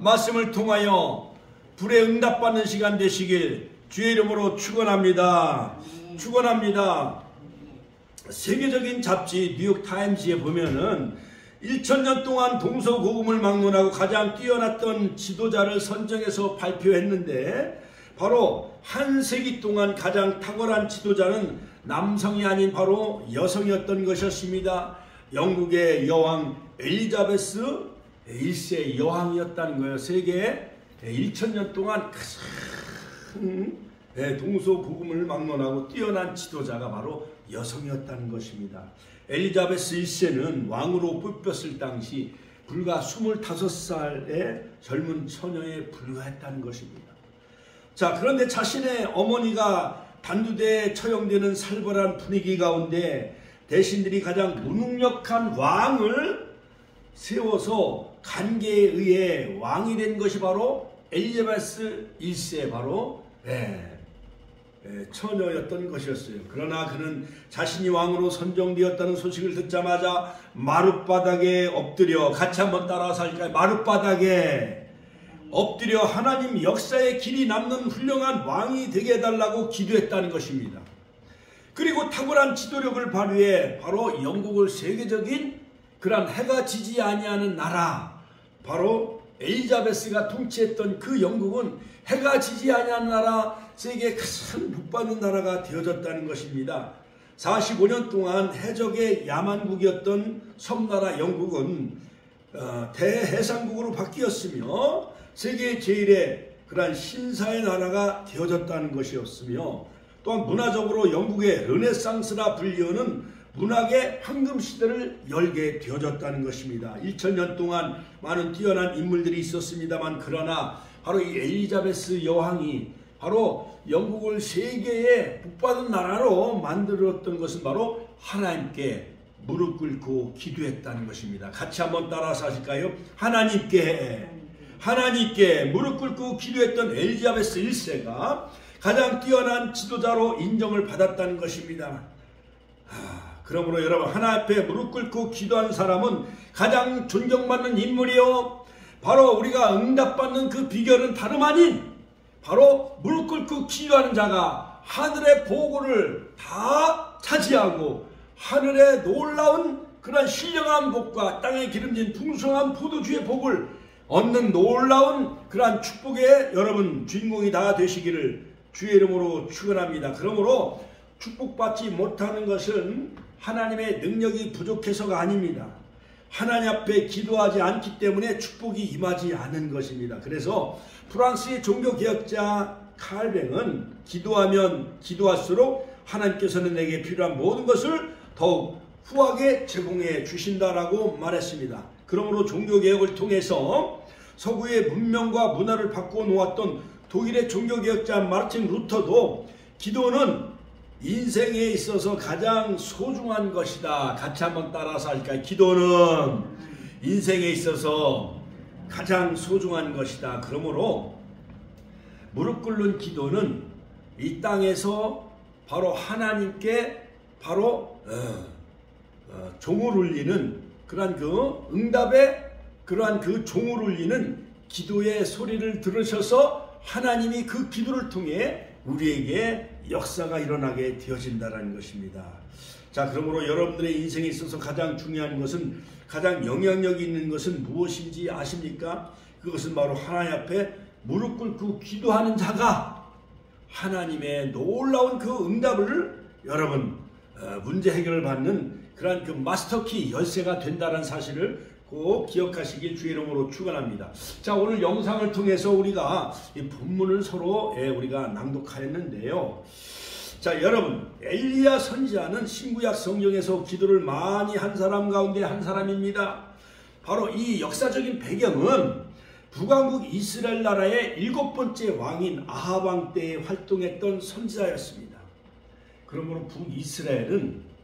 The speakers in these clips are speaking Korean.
말씀을 통하여 불에 응답받는 시간 되시길 주의 이름으로 축원합니다. 축원합니다. 세계적인 잡지 뉴욕타임즈에 보면은 1000년 동안 동서고금을 막론하고 가장 뛰어났던 지도자를 선정해서 발표했는데, 바로 한 세기 동안 가장 탁월한 지도자는 남성이 아닌 바로 여성이었던 것이었습니다. 영국의 여왕 엘리자베스 1세 여왕이었다는 거예요. 세계 1000년 동안 가장 동서고금을 막론하고 뛰어난 지도자가 바로 여성이었다는 것입니다. 엘리자베스 1세는 왕으로 뽑혔을 당시 불과 25살의 젊은 처녀에 불과했다는 것입니다. 자, 그런데 자신의 어머니가 단두대에 처형되는 살벌한 분위기 가운데 대신들이 가장 무능력한 왕을 세워서 간계에 의해 왕이 된 것이 바로 엘리자베스 1세 바로 처녀였던 것이었어요. 그러나 그는 자신이 왕으로 선정되었다는 소식을 듣자마자 마룻바닥에 엎드려, 같이 한번 따라서 할까요? 마룻바닥에 엎드려 하나님 역사의 길이 남는 훌륭한 왕이 되게 해달라고 기도했다는 것입니다. 그리고 탁월한 지도력을 발휘해 바로 영국을 세계적인 그런 해가 지지 아니하는 나라, 바로 엘리자베스가 통치했던 그 영국은 해가 지지 아니하는 나라, 세계에 가장 복받는 나라가 되어졌다는 것입니다. 45년 동안 해적의 야만국이었던 섬나라 영국은 대해상국으로 바뀌었으며 세계 제1의 그러한 신사의 나라가 되어졌다는 것이었으며, 또한 문화적으로 영국의 르네상스라 불리우는 문학의 황금시대를 열게 되어졌다는 것입니다. 1000년 동안 많은 뛰어난 인물들이 있었습니다만, 그러나 바로 이 엘리자베스 여왕이 바로 영국을 세계의 복받은 나라로 만들었던 것은 바로 하나님께 무릎 꿇고 기도했다는 것입니다. 같이 한번 따라서 하실까요? 하나님께 무릎 꿇고 기도했던 엘리자베스 1세가 가장 뛰어난 지도자로 인정을 받았다는 것입니다. 그러므로 여러분, 하나님 앞에 무릎 꿇고 기도하는 사람은 가장 존경받는 인물이요, 바로 우리가 응답받는 그 비결은 다름 아닌 바로 무릎 꿇고 기도하는 자가 하늘의 보고를 다 차지하고 하늘의 놀라운 그런 신령한 복과 땅에 기름진 풍성한 포도주의 복을 얻는 놀라운 그러한 축복의 여러분 주인공이 다 되시기를 주의 이름으로 축원합니다. 그러므로 축복받지 못하는 것은 하나님의 능력이 부족해서가 아닙니다. 하나님 앞에 기도하지 않기 때문에 축복이 임하지 않은 것입니다. 그래서 프랑스의 종교개혁자 칼뱅은 기도하면 기도할수록 하나님께서는 내게 필요한 모든 것을 더욱 후하게 제공해 주신다라고 말했습니다. 그러므로 종교개혁을 통해서 서구의 문명과 문화를 바꾸어 놓았던 독일의 종교개혁자 마르틴 루터도 기도는 인생에 있어서 가장 소중한 것이다. 같이 한번 따라서 할까요? 기도는 인생에 있어서 가장 소중한 것이다. 그러므로 무릎 꿇는 기도는 이 땅에서 바로 하나님께 바로 종을 울리는 그러한 그 응답의 그러한 그 종을 울리는 기도의 소리를 들으셔서 하나님이 그 기도를 통해 우리에게 역사가 일어나게 되어진다는 것입니다. 자, 그러므로 여러분들의 인생에 있어서 가장 중요한 것은, 가장 영향력이 있는 것은 무엇인지 아십니까? 그것은 바로 하나님 앞에 무릎 꿇고 기도하는 자가 하나님의 놀라운 그 응답을 여러분 문제 해결을 받는 그러한 그 마스터키 열쇠가 된다는 사실을 꼭 기억하시길 주의 이름으로 축원합니다. 자, 오늘 영상을 통해서 우리가 이 본문을 서로 우리가 낭독하였는데요. 자, 여러분, 엘리야 선지자는 신구약 성경에서 기도를 많이 한 사람 가운데 한 사람입니다. 바로 이 역사적인 배경은 북왕국 이스라엘 나라의 7번째 왕인 아합 왕 때에 활동했던 선지자였습니다. 그러므로 북이스라엘은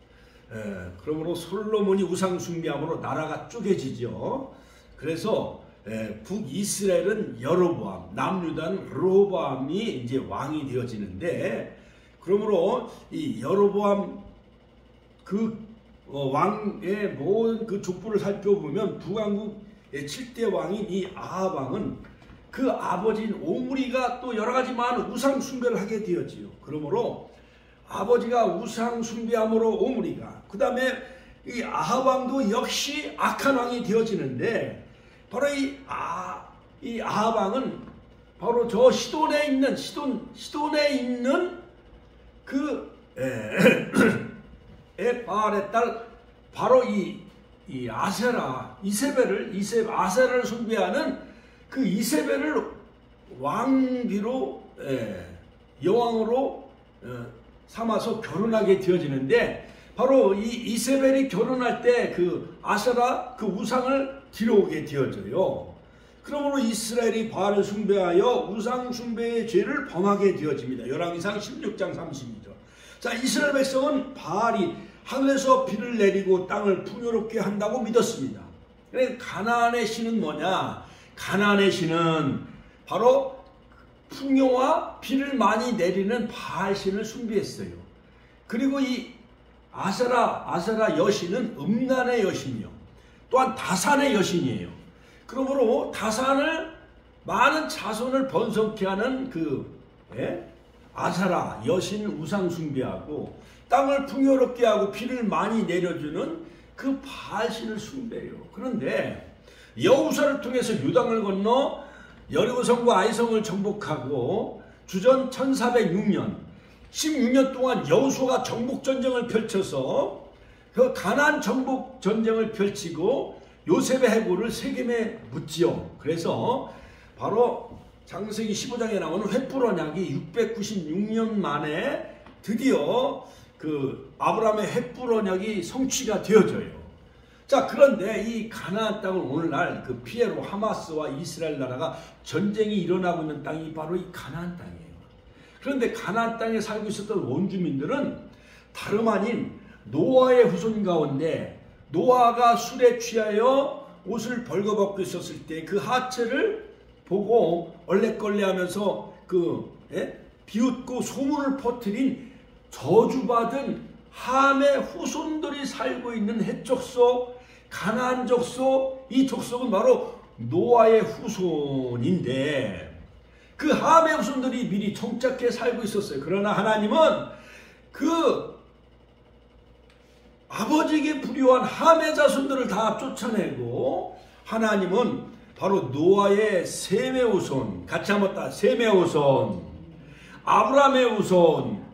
그러므로 솔로몬이 우상 숭배함으로 나라가 쪼개지죠. 그래서 북이스라엘은 여로보암, 남유다는 르호보암이 이제 왕이 되어지는데, 그러므로 이 여로보암 그 왕의 모든 그 족보를 살펴보면 북왕국 7대 왕인 이 아합 왕은 그 아버지인 오므리가 또 여러 가지 많은 우상 숭배를 하게 되었지요. 그러므로 아버지가 우상 숭배함으로 오므리가, 그 다음에 이 아합 왕도 역시 악한 왕이 되어지는데, 바로 이 아합 왕은 바로 저 시돈에 있는 그 바알의 딸 바로 이 아세라 아세라를 숭배하는 그 이세벨을 왕비로 여왕으로 삼아서 결혼하게 되어지는데, 바로 이 이세벨이 결혼할 때 그 아세라 그 우상을 들여오게 되어져요. 그러므로 이스라엘이 바알을 숭배하여 우상 숭배의 죄를 범하게 되어집니다. 열왕기상 16장 32절. 자, 이스라엘 백성은 바알이 하늘에서 비를 내리고 땅을 풍요롭게 한다고 믿었습니다. 그래서 가나안의 신은 뭐냐? 가나안의 신은 바로 풍요와 비를 많이 내리는 바알 신을 숭배했어요. 그리고 이 아세라 여신은 음란의 여신이요, 또한 다산의 여신이에요. 그러므로 다산을 많은 자손을 번성케 하는 그 아세라 여신 우상 숭배하고, 땅을 풍요롭게 하고 비를 많이 내려주는 그 바알신을 숭배해요. 그런데 여호수아를 통해서 요단을 건너 여리고성과 아이성을 정복하고 주전 1406년 16년 동안 여호수아가 정복전쟁을 펼쳐서 그 가나안 정복전쟁을 펼치고 요셉의 해골을 세겜에 묻지요. 그래서 바로 창세기 15장에 나오는 횃불 언약이 696년 만에 드디어 그 아브라함의 횃불 언약이 성취가 되어져요. 자, 그런데 이 가나안 땅은 오늘날 그 피에로 하마스와 이스라엘 나라가 전쟁이 일어나고 있는 땅이 바로 이 가나안 땅이에요. 그런데 가나안 땅에 살고 있었던 원주민들은 다름 아닌 노아의 후손 가운데, 노아가 술에 취하여 옷을 벌거벗고 있었을 때 그 하체를 보고 얼레걸레하면서 비웃고 소문을 퍼뜨린 저주받은 함의 후손들이 살고 있는 헷족속, 가나안 족속, 이 족속은 바로 노아의 후손인데, 그 함의 후손들이 미리 정착해 살고 있었어요. 그러나 하나님은 그 아버지에게 불효한 함의 자손들을 다 쫓아내고, 하나님은 바로 노아의 셈의 후손, 같이 한번 다 셈의 후손, 아브라함의 후손,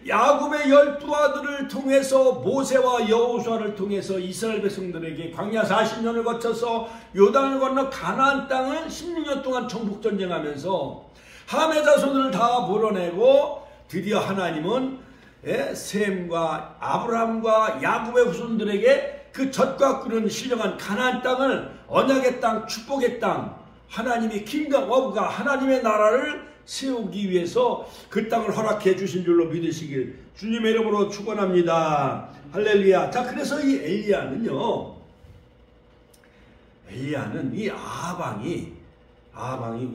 야곱의 12아들을 통해서 모세와 여호수아를 통해서 이스라엘 백성들에게 광야 40년을 거쳐서 요단을 건너 가나안 땅을 16년 동안 정복전쟁하면서 함의 자손들을 다 몰아내고, 드디어 하나님은 셈과 아브라함과 야곱의 후손들에게 그 젖과 꿀은 신령한 가나안 땅을, 언약의 땅, 축복의 땅, 하나님의 킹덤 오브가 하나님의 나라를 세우기 위해서 그 땅을 허락해 주신 줄로 믿으시길 주님의 이름으로 축원합니다. 할렐루야. 자, 그래서 이 엘리야는 이 아합왕이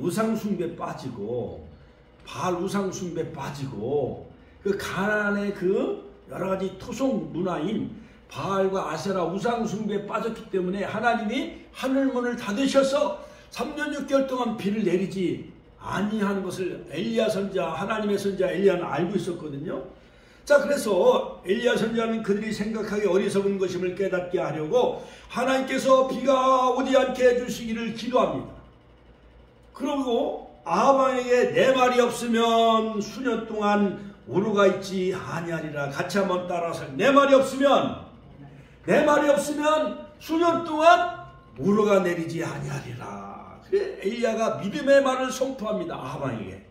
우상숭배 빠지고, 바알 우상숭배 빠지고, 그 가나안의 그 여러 가지 토속 문화인 바알과 아세라 우상숭배에 빠졌기 때문에 하나님이 하늘문을 닫으셔서 3년 6개월 동안 비를 내리지 아니하는 것을 엘리야 선지자, 하나님의 선지자 엘리야는 알고 있었거든요. 자, 그래서 엘리야 선지자는 그들이 생각하기 어리석은 것임을 깨닫게 하려고 하나님께서 비가 오지 않게 해주시기를 기도합니다. 그리고 아합왕에게 내 말이 없으면 수년 동안 우루가 있지 아니하리라. 같이 한번 따라서 내 말이 없으면 수년 동안 우루가 내리지 아니하리라. 그래 엘리야가 믿음의 말을 선포합니다. 아합왕에게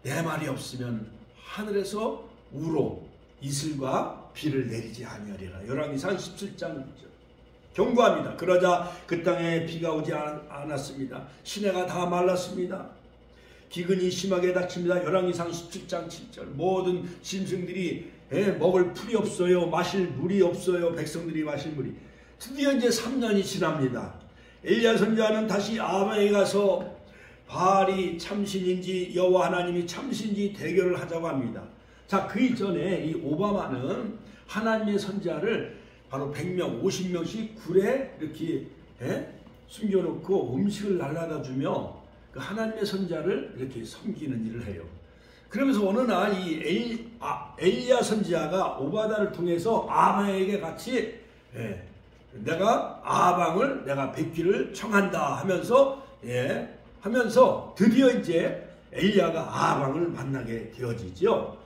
내 말이 없으면 하늘에서 우로 이슬과 비를 내리지 아니하리라. 열왕기상 17장 경고합니다. 그러자 그 땅에 비가 오지 않았습니다. 시내가 다 말랐습니다. 기근이 심하게 닥칩니다. 열왕기상 17장 7절. 모든 짐승들이 먹을 풀이 없어요. 마실 물이 없어요. 백성들이 마실 물이. 드디어 이제 3년이 지납니다. 엘리야 선지자는 다시 아합에 가서 바알이 참신인지 여호와 하나님이 참신인지 대결을 하자고 합니다. 자, 그 이전에 이 오바마는 하나님의 선지자를 바로 100명, 50명씩 굴에 이렇게 숨겨놓고 음식을 날라다 주며 그 하나님의 선지자를 이렇게 섬기는 일을 해요. 그러면서 어느 날 이 엘리야 선지자가 오바다를 통해서 아방에게 같이 내가 아방을 내가 뵙기를 청한다 하면서 하면서 드디어 이제 엘리야가 아방을 만나게 되어지죠.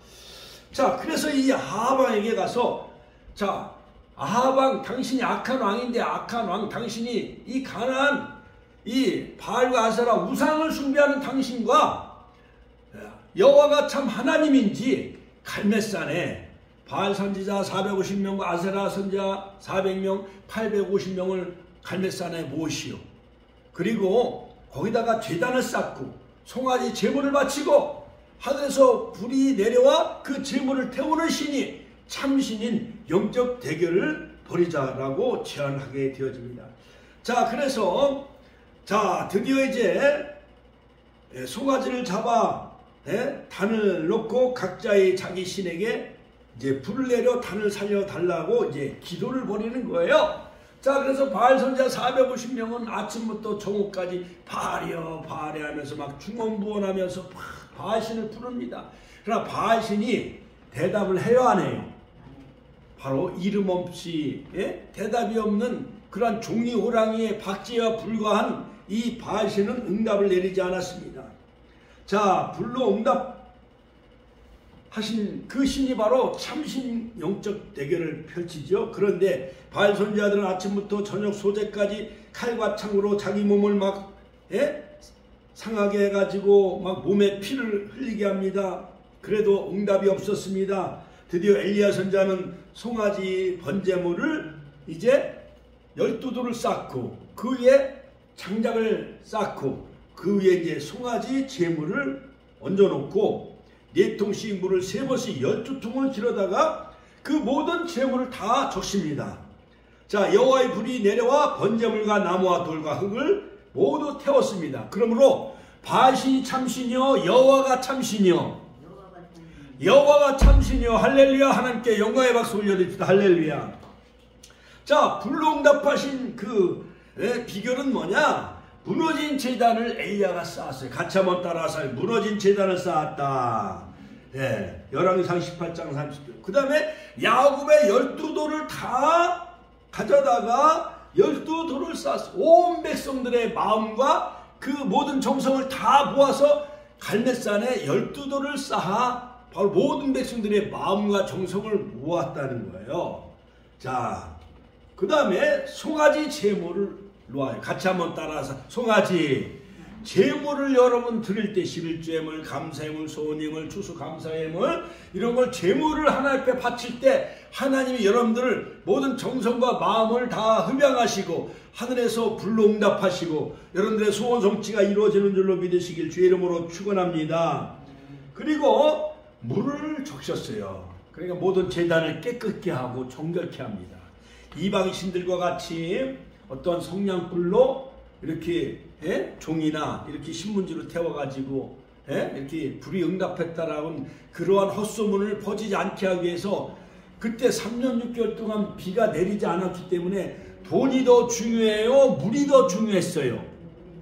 자, 그래서 이 아방에게 가서 자, 아방 당신이 악한 왕인데 악한 왕 당신이 이 가나안 이 바알과 아세라 우상을 숭배하는 당신과 여호와가 참 하나님인지 갈멜산에 바알 선지자 450명과 아세라 선지자 400명 850명을 갈멜산에 모으시오. 그리고 거기다가 제단을 쌓고 송아지 제물을 바치고 하늘에서 불이 내려와 그 제물을 태우는 신이 참신인 영적 대결을 벌이자라고 제안하게 되어집니다. 자, 그래서 자, 드디어 이제 송아지를 잡아 단을 놓고 각자의 자기 신에게 이제 불을 내려 단을 살려 달라고 이제 기도를 벌이는 거예요. 자, 그래서 바알 선지자 450명은 아침부터 정오까지 바알이여 바알이 하면서 막 중언부언하면서 바알신을 부릅니다. 그러나 바알신이 대답을 해요, 안 해요? 바로 이름 없이 대답이 없는 그러한 종이 호랑이의 박제와 불과한 이 바알신은 응답을 내리지 않았습니다. 자, 불로 응답하신 그 신이 바로 참신 영적 대결을 펼치죠. 그런데 바알 선지자들은 아침부터 저녁 소재까지 칼과 창으로 자기 몸을 막 상하게 해가지고 막 몸에 피를 흘리게 합니다. 그래도 응답이 없었습니다. 드디어 엘리야 선지자는 송아지 번제물을 이제 12돌을 쌓고 그 위에 장작을 쌓고 그 위에 이제 송아지 제물을 얹어놓고 4통씩 물을 3번씩 12통을 길어다가 그 모든 제물을 다 적십니다. 자, 여호와의 불이 내려와 번제물과 나무와 돌과 흙을 모두 태웠습니다. 그러므로 바알신이 참신이요 여호와가 참신이요 여호와가 참신이요 할렐루야. 하나님께 영광의 박수 올려드립시다. 할렐루야. 자, 불로 응답하신 그 비결은 뭐냐? 무너진 제단을 엘리야가 쌓았어요. 가차못 따라서 무너진 제단을 쌓았다. 열왕기상 18장 30절. 그 다음에 야곱의 12돌을 다 가져다가 12돌을 쌓았어요. 온 백성들의 마음과 그 모든 정성을 다 모아서 갈멜산에 12돌을 쌓아 바로 모든 백성들의 마음과 정성을 모았다는 거예요. 자, 그 다음에 송아지 제물을 놓아요. 같이 한번 따라서 송아지 제물을 여러분 드릴 때 11조예물, 감사예물, 소원예물, 추수감사예물 이런 걸 제물을 하나님 앞에 바칠 때 하나님이 여러분들을 모든 정성과 마음을 다 흡양하시고 하늘에서 불로 응답하시고 여러분들의 소원 성취가 이루어지는 줄로 믿으시길 주의 이름으로 축원합니다. 그리고 물을 적셨어요. 그러니까 모든 제단을 깨끗게 하고 정결케 합니다. 이방 신들과 같이 어떤 성냥불로 이렇게 종이나 이렇게 신문지로 태워가지고 이렇게 불이 응답했다라는 그러한 헛소문을 퍼지지 않게 하기 위해서 그때 3년 6개월 동안 비가 내리지 않았기 때문에 돈이 더 중요해요? 물이 더 중요했어요?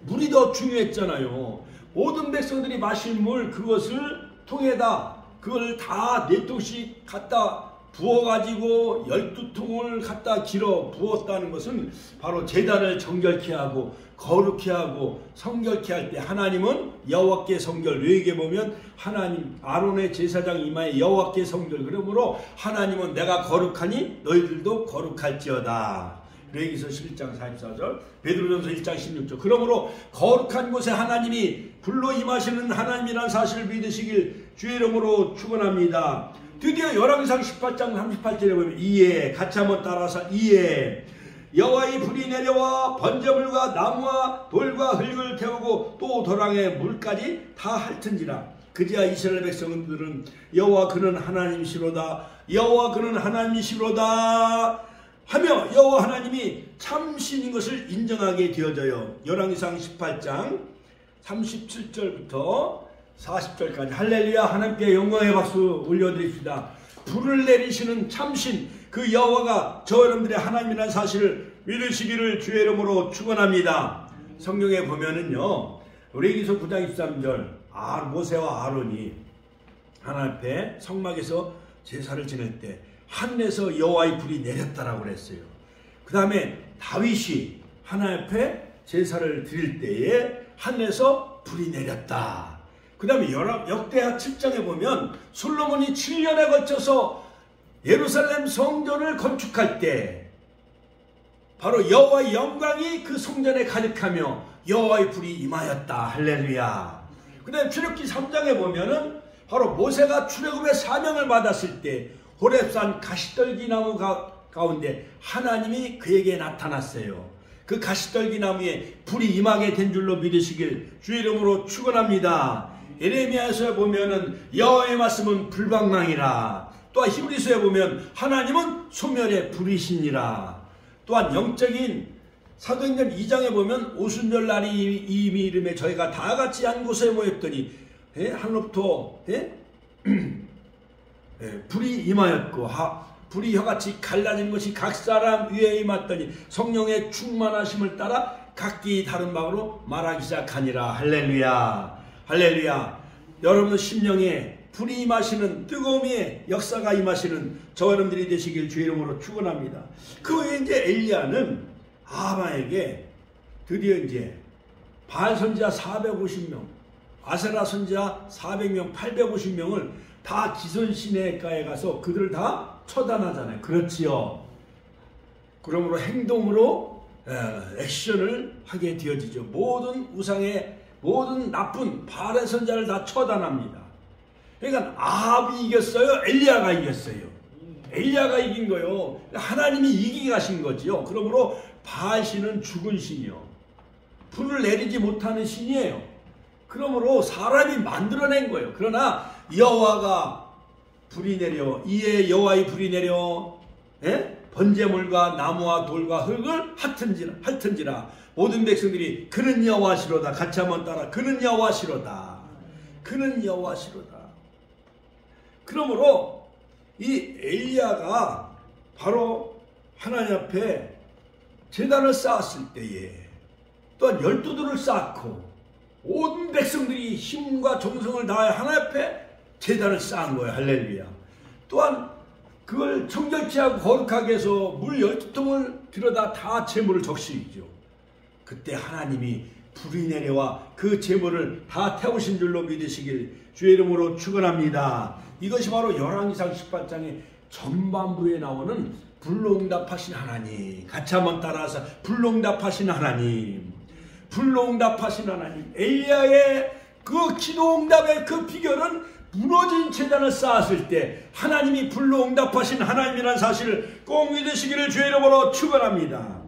물이 더 중요했잖아요. 모든 백성들이 마실 물 그것을 통에다 그걸 다 4통씩 갖다 부어가지고 12통을 갖다 길어 부었다는 것은 바로 제단을 정결케 하고 거룩케 하고 성결케 할 때 하나님은 여호와께 성결. 레위기에 보면 하나님 아론의 제사장 이마에 여호와께 성결. 그러므로 하나님은 내가 거룩하니 너희들도 거룩할지어다. 레위기서 11장 44절 베드로전서 1장 16절. 그러므로 거룩한 곳에 하나님이 불로 임하시는 하나님이라는 사실을 믿으시길 주의 이름으로 축원합니다. 드디어 열왕기상 18장 38절에 보면 이에 같이 한번 따라서 이에 여호와의 불이 내려와 번제물과 나무와 돌과 흙을 태우고 또 도랑에 물까지 다 핥은지라. 그제야 이스라엘 백성들은 여호와 그는 하나님이시로다 여호와 그는 하나님이시로다 하며 여호와 하나님이 참신인 것을 인정하게 되어져요. 열왕기상 18장 37절부터 40절까지 할렐루야. 하나님께 영광의 박수 올려드립시다. 불을 내리시는 참신 그 여호와가 저 여러분들의 하나님이라는 사실을 믿으시기를 주의 이름으로 축원합니다. 성경에 보면은요, 레위기서 9장 23절 모세와 아론이 하나님 앞에 성막에서 제사를 지낼 때 하늘에서 여호와의 불이 내렸다라고 그랬어요. 그 다음에 다윗이 하나님 앞에 제사를 드릴 때에 하늘에서 불이 내렸다. 그 다음에 역대하 7장에 보면 솔로몬이 7년에 걸쳐서 예루살렘 성전을 건축할 때 바로 여호와의 영광이 그 성전에 가득하며 여호와의 불이 임하였다. 할렐루야. 그 다음에 출애굽기 3장에 보면은 바로 모세가 출애굽의 사명을 받았을 때 호렙산 가시떨기 나무 가운데 하나님이 그에게 나타났어요. 그 가시떨기 나무에 불이 임하게 된 줄로 믿으시길 주의 이름으로 축원합니다. 예레미야서에 보면은 여호와의 말씀은 불방망이라. 또한 히브리서에 보면 하나님은 소멸의 불이시니라. 또한 영적인 사도행전 2장에 보면 오순절 날이 이미 이름에 저희가 다 같이 한 곳에 모였더니 하늘로부터 불이 임하였고 불이 혀같이 갈라진 것이 각 사람 위에 임했더니 성령의 충만하심을 따라 각기 다른 방으로 말하기 시작하니라. 할렐루야. 할렐루야. 여러분 심령에 불이 임하시는 뜨거움의 역사가 임하시는 저와 여러분들이 되시길 주의 이름으로 축원합니다. 그 후에 이제 엘리야는 아하방에게 드디어 이제 바알 선지자 450명, 아세라 선지자 400명, 850명을 다 기손 시내가에 가서 그들을 다 처단하잖아요. 그렇지요. 그러므로 행동으로 액션을 하게 되어지죠. 모든 우상의 모든 나쁜 바알의 선지자를 다 처단합니다. 그러니까 아합이 이겼어요? 엘리야가 이겼어요? 엘리야가 이긴 거요. 하나님이 이기게 하신 거지요. 그러므로 바알 신은 죽은 신이요. 불을 내리지 못하는 신이에요. 그러므로 사람이 만들어낸 거예요. 그러나 여호와가 불이 내려 이에 여호와의 불이 내려 번제물과 나무와 돌과 흙을 핥은지라 모든 백성들이 그는 여호와시로다. 같이 한번 따라 그는 여호와시로다. 그는 여호와시로다. 그러므로 이 엘리야가 바로 하나님 앞에 제단을 쌓았을 때에 또한 12돌을 쌓고 온 백성들이 힘과 정성을 다해 하나님 앞에 제단을 쌓은 거예요. 할렐루야. 또한 그걸 청결치 않고 거룩하게 해서 물 12통을 들여다 다 제물을 적시죠. 그때 하나님이 불이 내려와 그 제물을 다 태우신 줄로 믿으시길 주의 이름으로 축원합니다. 이것이 바로 열왕기상 18장의 전반부에 나오는 불로응답하신 하나님. 같이 한번 따라서 불로응답하신 하나님. 불로응답하신 하나님. 엘리야의 그 기도응답의 그 비결은 무너진 제단을 쌓았을 때 하나님이 불로응답하신 하나님이라는 사실을 꼭 믿으시기를 주의 이름으로 축원합니다.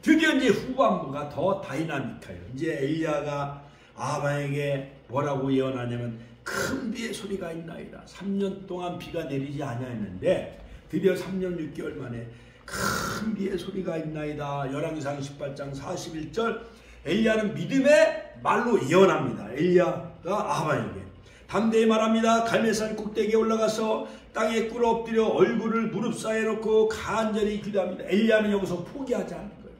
드디어 이제 후반부가 더 다이나믹해요. 이제 엘리야가 아합에게 뭐라고 예언하냐면 큰 비의 소리가 있나이다. 3년 동안 비가 내리지 아니하였는데 드디어 3년 6개월 만에 큰 비의 소리가 있나이다. 열왕기상 18장 41절 엘리야는 믿음의 말로 예언합니다. 엘리야가 아합에게 담대히 말합니다. 갈멜산 꼭대기에 올라가서 땅에 꿇어 엎드려 얼굴을 무릎 사이에 놓고 간절히 기도합니다. 엘리야는 여기서 포기하지 않는 거예요.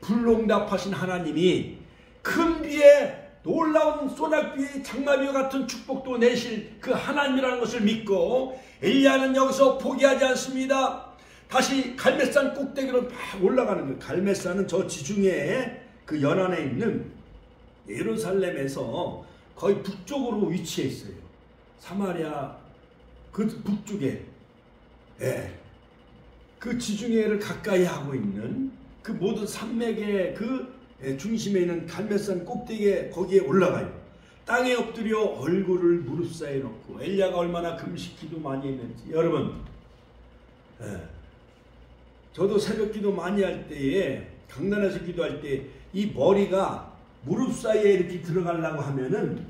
불로응답하신 하나님이 큰 비에 놀라운 소낙비의 장마비와 같은 축복도 내실 그 하나님이라는 것을 믿고 엘리야는 여기서 포기하지 않습니다. 다시 갈멜산 꼭대기로 막 올라가는 거예요. 갈멜산은 저 지중해 그 연안에 있는 예루살렘에서 거의 북쪽으로 위치해 있어요. 사마리아 그 북쪽에 그 지중해를 가까이 하고 있는 그 모든 산맥의 그 중심에 있는 갈멜산 꼭대기에 거기에 올라가요. 땅에 엎드려 얼굴을 무릎 사이에 놓고 엘리야가 얼마나 금식 기도 많이 했는지 여러분 저도 새벽 기도 많이 할 때에 강단에서 기도할 때 이 머리가 무릎 사이에 이렇게 들어가려고 하면은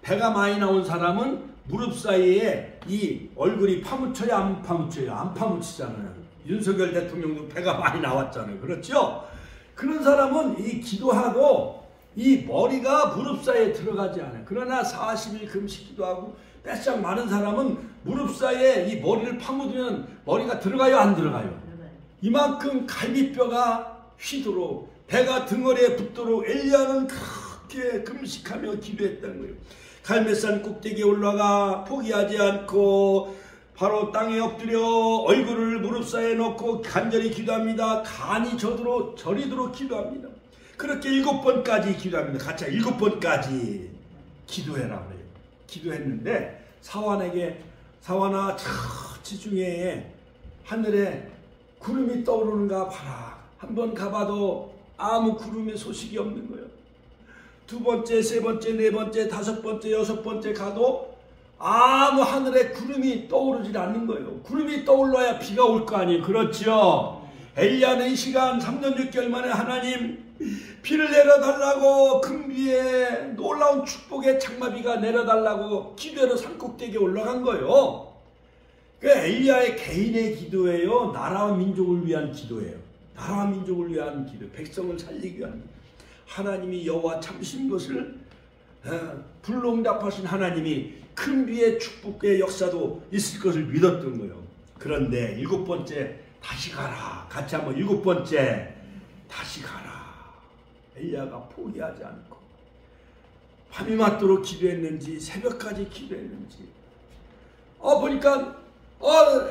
배가 많이 나온 사람은 무릎 사이에 이 얼굴이 파묻혀야 안 파묻혀요? 안 파묻히잖아요. 윤석열 대통령도 배가 많이 나왔잖아요. 그렇죠? 그런 사람은 이 기도하고 이 머리가 무릎 사이에 들어가지 않아요. 그러나 40일 금식 기도하고 빼짝 많은 사람은 무릎 사이에 이 머리를 파묻으면 머리가 들어가요? 안 들어가요? 이만큼 갈비뼈가 휘도록 배가 등어리에 붙도록 엘리야는 그렇게 금식하며 기도했다는 거예요. 갈멜산 꼭대기에 올라가 포기하지 않고 바로 땅에 엎드려 얼굴을 무릎 사이에 놓고 간절히 기도합니다. 간이 저리도록 기도합니다. 그렇게 7번까지 기도합니다. 같이 7번까지 기도해라 그래요. 기도했는데 사완아 저 지중해에 하늘에 구름이 떠오르는가 봐라. 한번 가봐도 아무 구름의 소식이 없는 거예요. 2번째, 3번째, 4번째, 5번째, 6번째 가도 아무 하늘에 구름이 떠오르질 않는 거예요. 구름이 떠올라야 비가 올 거 아니에요. 그렇죠? 엘리야는 이 시간 3년 6개월 만에 하나님 비를 내려달라고 금비에 놀라운 축복의 장마비가 내려달라고 기도로 산꼭대기에 올라간 거예요. 그 엘리야의 개인의 기도예요. 나라와 민족을 위한 기도예요. 나라와 민족을 위한 기도, 백성을 살리기 위한 기도. 하나님이 여호와 참으신 것을 불응답하신 하나님이 큰 비의 축복의 역사도 있을 것을 믿었던 거예요. 그런데 7번째 다시 가라. 같이 한번 7번째 다시 가라. 엘리야가 포기하지 않고 밤이 맞도록 기도했는지 새벽까지 기도했는지 보니까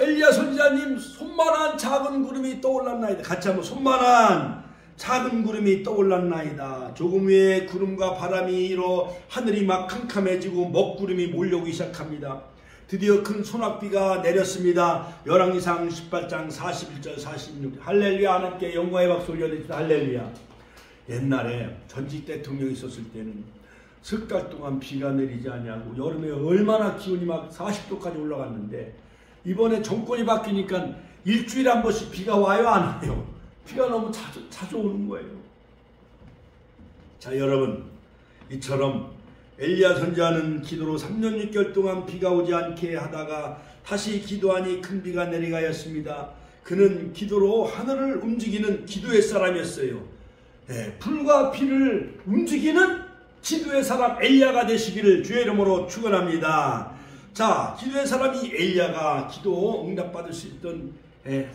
엘리야 선지자님 손만한 작은 구름이 떠올랐나이다. 같이 한번 손만한 작은 구름이 떠올랐나이다. 조금 후에 구름과 바람이 일어 하늘이 막 캄캄해지고 먹구름이 몰려오기 시작합니다. 드디어 큰 소낙비가 내렸습니다. 열왕기상 18장 41절 46. 할렐루야. 하나님께 영광의 박수 올려드립니다. 할렐루야. 옛날에 전직 대통령이 있었을 때는 석 달 동안 비가 내리지 않냐고 여름에 얼마나 기온이 막 40도까지 올라갔는데 이번에 정권이 바뀌니까 일주일에 한 번씩 비가 와요 안 와요? 비가 너무 자주 오는 거예요. 자 여러분, 이처럼 엘리야 선지자는 기도로 3년 6개월 동안 비가 오지 않게 하다가 다시 기도하니 큰 비가 내리가였습니다. 그는 기도로 하늘을 움직이는 기도의 사람이었어요. 불과 비를 움직이는 기도의 사람 엘리야가 되시기를 주의 이름으로 축원합니다. 자, 기도의 사람이 엘리야가 기도 응답받을 수 있던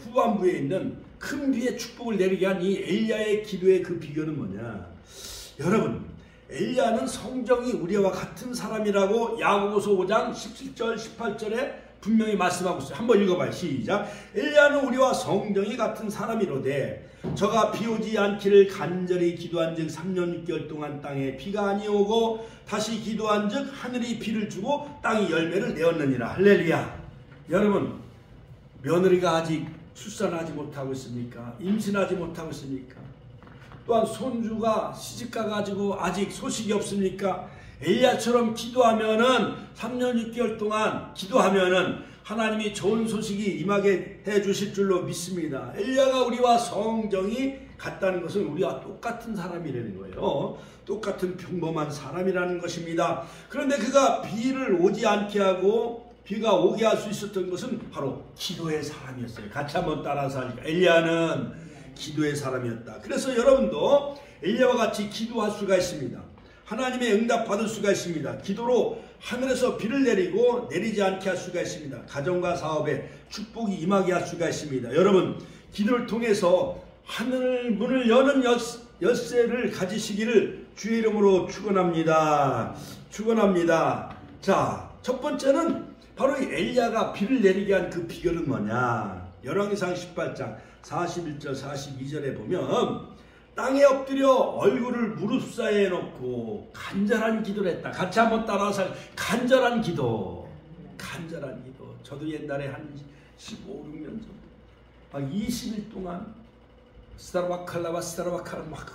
후반부에 있는 큰 비의 축복을 내리게 한 이 엘리야의 기도의 그 비결은 뭐냐? 여러분, 엘리야는 성정이 우리와 같은 사람이라고 야고보서 5장 17절 18절에 분명히 말씀하고 있어요. 한번 읽어봐요. 시작. 엘리야는 우리와 성정이 같은 사람이로되 저가 비 오지 않기를 간절히 기도한 즉 3년 6개월 동안 땅에 비가 아니오고 다시 기도한 즉 하늘이 비를 주고 땅이 열매를 내었느니라. 할렐루야. 여러분, 며느리가 아직 출산하지 못하고 있습니까? 임신하지 못하고 있습니까? 또한 손주가 시집가가지고 아직 소식이 없습니까? 엘리야처럼 기도하면은 3년 6개월 동안 기도하면은 하나님이 좋은 소식이 임하게 해주실 줄로 믿습니다. 엘리야가 우리와 성정이 같다는 것은 우리와 똑같은 사람이라는 거예요. 똑같은 평범한 사람이라는 것입니다. 그런데 그가 비를 오지 않게 하고 비가 오게 할 수 있었던 것은 바로 기도의 사람이었어요. 같이 한번 따라서 하니까 엘리야는 기도의 사람이었다. 그래서 여러분도 엘리야와 같이 기도할 수가 있습니다. 하나님의 응답 받을 수가 있습니다. 기도로 하늘에서 비를 내리고 내리지 않게 할 수가 있습니다. 가정과 사업에 축복이 임하게 할 수가 있습니다. 여러분, 기도를 통해서 하늘 문을 여는 열쇠를 가지시기를 주의 이름으로 축원합니다. 축원합니다. 자, 첫 번째는 바로 이 엘리야가 비를 내리게 한 그 비결은 뭐냐? 열왕기상 18장 41절 42절에 보면 땅에 엎드려 얼굴을 무릎 사이에 놓고 간절한 기도를 했다. 같이 한번 따라서 간절한 기도. 간절한 기도. 저도 옛날에 한 15, 16년 정도 막 20일 동안 스타라바칼라바 막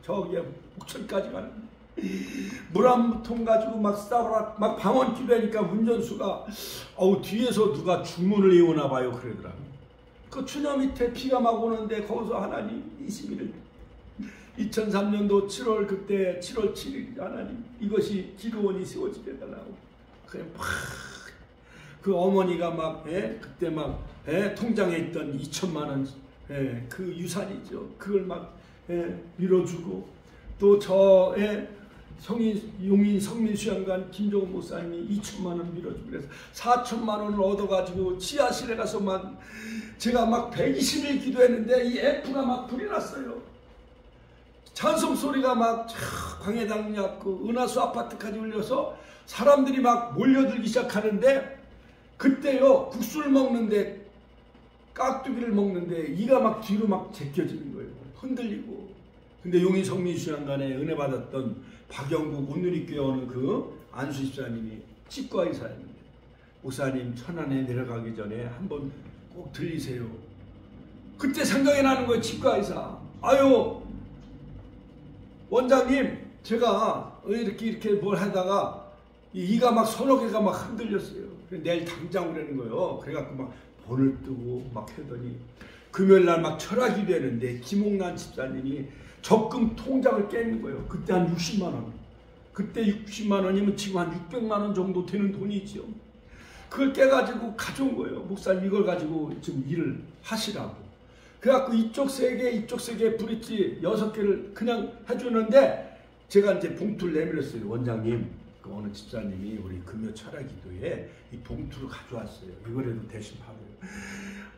저기 옥천까지 가는 물 한 통 가지고 막 방언 기도하니까 운전수가 뒤에서 누가 주문을 외우나 봐요 그러더라고요. 그 추녀 밑에 비가 막 오는데 거기서 하나님 21일 2003년도 7월 그때 7월 7일 하나님 이것이 기도원이 세워지게 해달라고 그냥 막 그 어머니가 막 그때 막 통장에 있던 2천만 원 그 유산이죠. 그걸 막 밀어주고 또 용인 성민수양관 김종훈 목사님이 2천만 원 밀어주고 그래서 4천만 원을 얻어가지고 지하실에 가서 막 제가 막 120일 기도했는데 이 앰프가 막 불이 났어요. 찬송 소리가 막 광해당역 그 은하수 아파트까지 울려서 사람들이 막 몰려들기 시작하는데 그때요 국수를 먹는데 깍두기를 먹는데 이가 막 뒤로 막 제껴지는 거예요. 흔들리고. 근데 용인 성민수양관에 은혜 받았던 박영국 온누리교회 오는 그 안수 집사님이 치과 의사였는데 목사님 천안에 내려가기 전에 한번 꼭 들리세요. 그때 생각이 나는 거예요. 치과 의사. 아유 원장님 제가 이렇게 뭘 하다가 이가 막 서너 개가 막 흔들렸어요. 내일 당장 오라는 거예요. 그래갖고 막 본을 뜨고 막 하더니 금요일날 막 철학이 되는데 김홍란 집사님이 적금 통장을 깨는 거예요. 그때 한 60만 원. 그때 60만 원이면 지금 한 600만 원 정도 되는 돈이죠. 그걸 깨가지고 가져온 거예요. 목사님 이걸 가지고 지금 일을 하시라고. 그래갖고 이쪽 3개 브릿지 6개를 그냥 해주는데 제가 이제 봉투를 내밀었어요. 원장님 그 어느 집사님이 우리 금요 철학기도에 이 봉투를 가져왔어요. 이거라도 대신 받아요.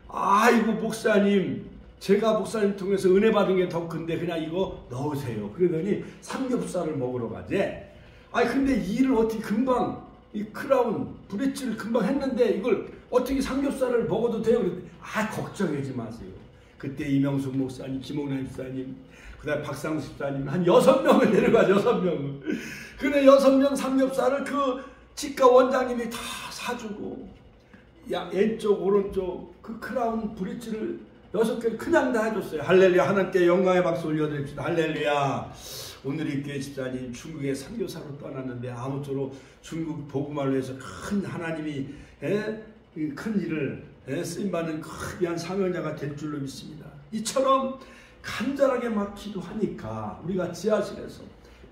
아이고 목사님 제가 목사님 통해서 은혜 받은 게 더 큰데 그냥 이거 넣으세요. 그러더니 삼겹살을 먹으러 가재. 아니 근데 일을 어떻게 금방 이 크라운 브릿지를 금방 했는데 이걸 어떻게 삼겹살을 먹어도 돼요? 그랬더니 걱정하지 마세요. 그때 이명숙 목사님, 김홍란 집사님, 그 다음에 박상수 집사님 한 6명을 내려가죠. 6명을. 근데 6명 삼겹살을 그 치과 원장님이 다 사주고 왼쪽 오른쪽 그 크라운 브릿지를 6개를 그냥 다 해줬어요. 할렐루야. 하나님께 영광의 박수 올려드립시다. 할렐루야. 오늘 교회 집사님 중국에 선교사로 떠났는데 아무쪼록 중국 복음화를 위해서 큰 하나님이 큰 일을 쓰임받는 귀한 사명자가 될 줄로 믿습니다. 이처럼 간절하게 막 기도하니까 우리가 지하실에서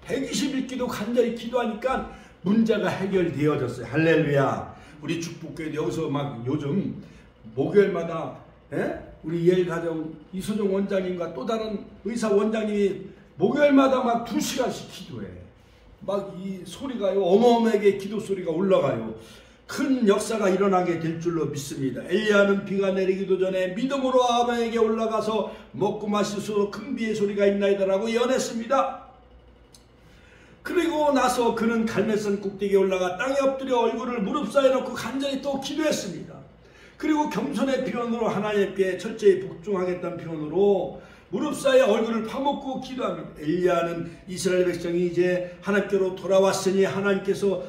120일 기도 간절히 기도하니까 문제가 해결되어졌어요. 할렐루야. 우리 축복교회도 여기서 막 요즘 목요일마다 우리 예일가정 이소정 원장님과 또 다른 의사 원장님이 목요일마다 막 2시간씩 기도해. 막 이 소리가요 어마어마하게 기도 소리가 올라가요. 큰 역사가 일어나게 될 줄로 믿습니다. 엘리야는 비가 내리기도 전에 믿음으로 아합에게 올라가서 먹고 마시소서 큰 비의 소리가 있나이다라고 예언했습니다. 그리고 나서 그는 갈멜산 꼭대기에 올라가 땅에 엎드려 얼굴을 무릎 사이에 놓고 간절히 또 기도했습니다. 그리고 겸손의 표현으로 하나님께 철저히 복종하겠다는 표현으로 무릎 사이에 얼굴을 파묻고 기도합니다. 엘리야는 이스라엘 백성이 이제 하나님께로 돌아왔으니 하나님께서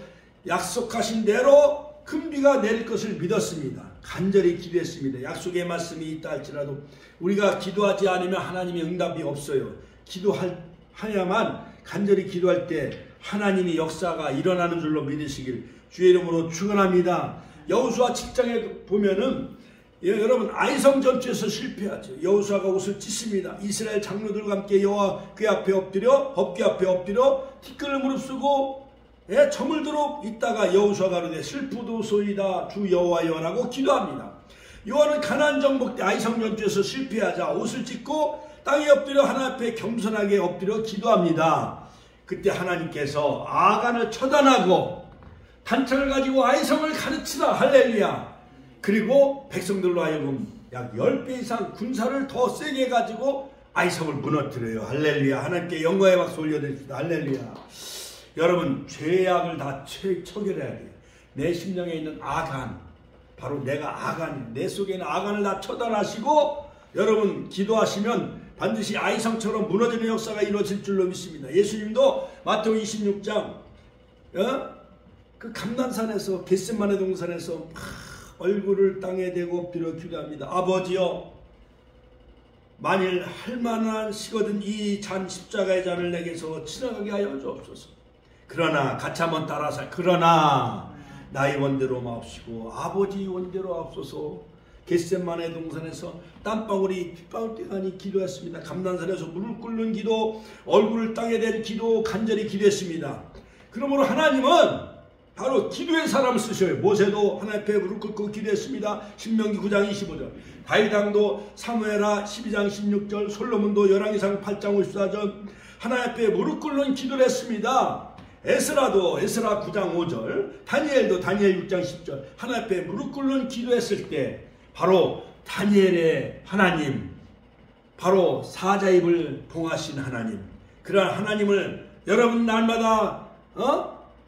약속하신 대로 큰 비가 내릴 것을 믿었습니다. 간절히 기도했습니다. 약속의 말씀이 있다 할지라도 우리가 기도하지 않으면 하나님의 응답이 없어요. 기도하야만 간절히 기도할 때 하나님의 역사가 일어나는 줄로 믿으시길 주의 이름으로 축원합니다. 여호수아 7장에 보면은 여러분 아이성 전투에서 실패하죠. 여호수아가 옷을 찢습니다. 이스라엘 장로들과 함께 여호와 그 앞에 엎드려 법궤 앞에 엎드려 티끌을 무릅쓰고 저물도록 있다가 여호수아가 그러되 슬프도소이다 주 여호와여라고 기도합니다. 요한은 가나안 정복 때 아이성 전투에서 실패하자 옷을 찢고 땅에 엎드려 하나님 앞에 겸손하게 엎드려 기도합니다. 그때 하나님께서 아간을 처단하고 단창을 가지고 아이성을 가르치라. 할렐루야. 그리고 백성들로 하여금 약 10배 이상 군사를 더 세게 해가지고 아이성을 무너뜨려요. 할렐루야. 하나님께 영광의 박수 올려드립시다. 할렐루야. 여러분 죄악을 다 처결해야 돼요. 내 심령에 있는 아간, 바로 내가 아간이에요. 내 속에 있는 아간을 다 처단하시고 여러분 기도하시면 반드시 아이성처럼 무너지는 역사가 이루어질 줄로 믿습니다. 예수님도 마태복음 26장 그 감난산에서 겟세마네 동산에서 얼굴을 땅에 대고 엎드려 기도합니다. 아버지여 만일 할만한 시거든 이 잔 십자가의 잔을 내게서 지나가게 하여 주옵소서. 그러나 같이 한번 따라서 그러나 나의 원대로 마옵시고 아버지 원대로 하옵소서. 겟세마네 동산에서 땀방울이 핏방울 떼가니 기도했습니다. 감난산에서 물을 끓는 기도, 얼굴을 땅에 댄 기도, 간절히 기도했습니다. 그러므로 하나님은 바로 기도의 사람을 쓰셔요. 모세도 하나님 앞에 무릎 꿇고 기도했습니다. 신명기 9장 25절. 다윗왕도 사무엘하 12장 16절. 솔로몬도 열왕기상 8장 54절. 하나님 앞에 무릎 꿇는 기도를 했습니다. 에스라도 에스라 9장 5절, 다니엘도 다니엘 6장 10절 하나님 앞에 무릎 꿇는 기도했을 때 바로 다니엘의 하나님, 바로 사자 입을 봉하신 하나님, 그러한 하나님을 여러분 날마다